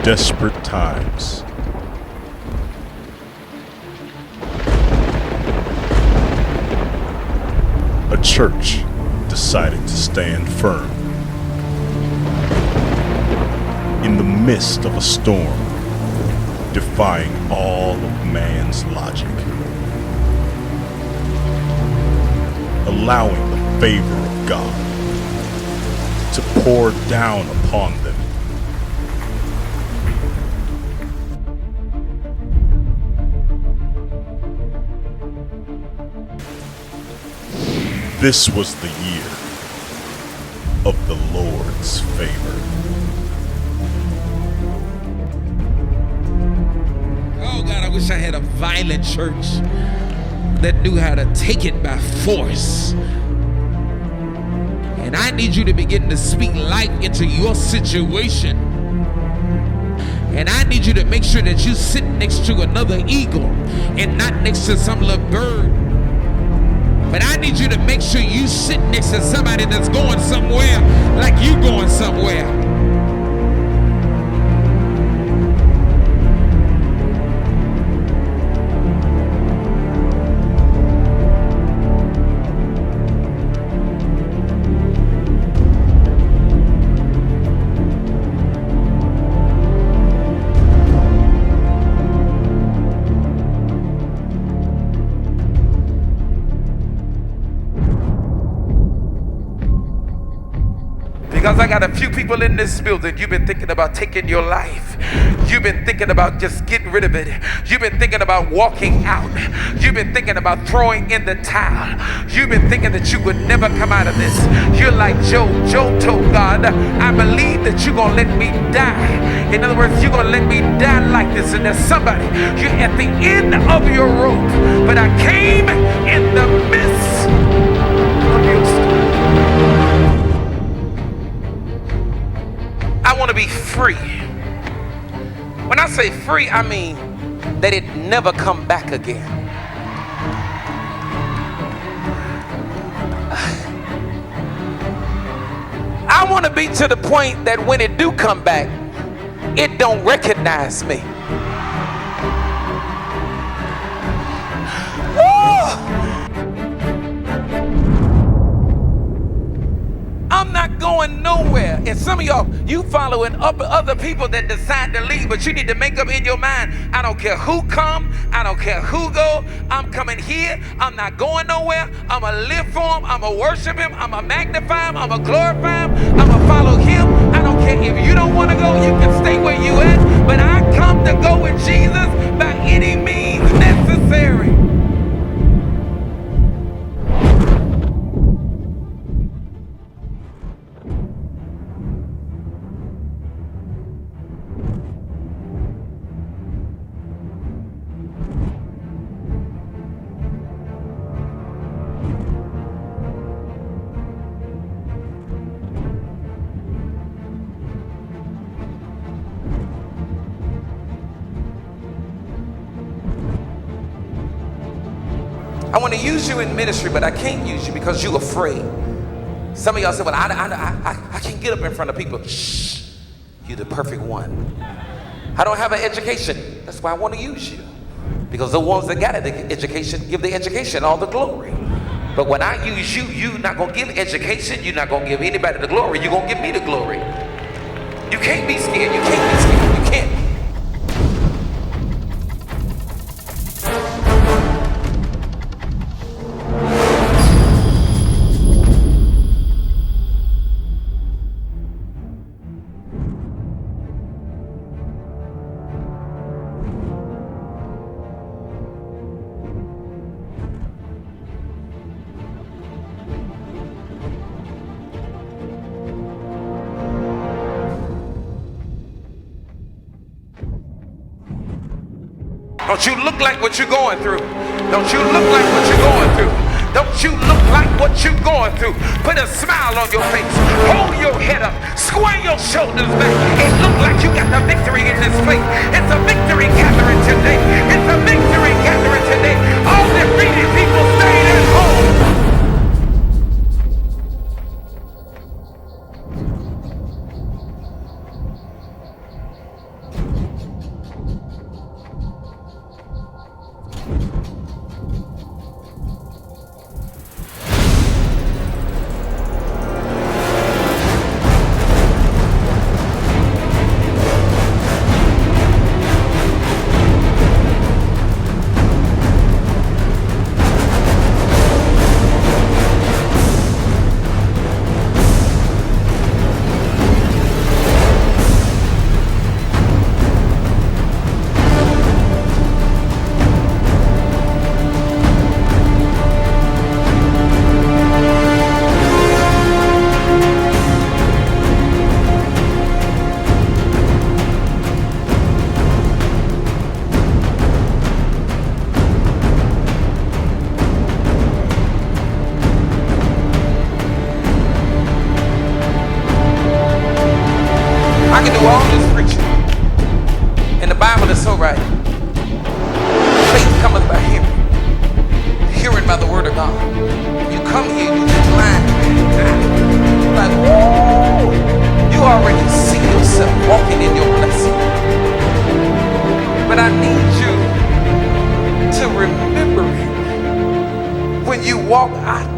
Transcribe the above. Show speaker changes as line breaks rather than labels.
desperate times. A church decided to stand firm in the midst of a storm, defying all of man's logic, allowing the favor of God to pour down upon them. This was the year of the Lord's favor.
Oh God, I wish I had a violent church that knew how to take it by force. And I need you to begin to speak life into your situation. And I need you to make sure that you sit next to another eagle and not next to some little bird. But I need you to make sure you sit next to somebody that's going somewhere like you going somewhere. Because I got a few people in this building, you've been thinking about taking your life. You've been thinking about just getting rid of it. You've been thinking about walking out. You've been thinking about throwing in the towel. You've been thinking that you would never come out of this. You're like Job. Job told God, I believe that you're going to let me die. In other words, you're going to let me die like this. And there's somebody, you're at the end of your rope. But I came in the midst of your storm. I want to be free. When I say free, I mean that it never come back again. I want to be to the point that when it do come back, it don't recognize me. I'm not going nowhere. And some of y'all, you following up other people that decide to leave, but you need to make up in your mind, I don't care who come, I don't care who go, I'm coming here, I'm not going nowhere, I'm going to live for him, I'm going to worship him, I'm going to magnify him, I'm going to glorify him, I'm going to follow him. I don't care if you don't want to go, you can stay where you at, but I come to go with Jesus by any means necessary. I want to use you in ministry, but I can't use you because you're afraid. Some of y'all say, well, I can't get up in front of people. Shh, you're the perfect one. I don't have an education. That's why I want to use you. Because the ones that got an education give the education all the glory. But when I use you, you're not going to give education. You're not going to give anybody the glory. You're going to give me the glory. You can't be scared. You can't be scared. You can't. Don't you look like what you're going through. Don't you look like what you're going through. Don't you look like what you're going through. Put a smile on your face. Hold your head up. Square your shoulders back. It look like you got the victory in this place. It's a victory gathering today. It's a victory gathering today. All defeated people staying at home. I need you to remember it when you walk out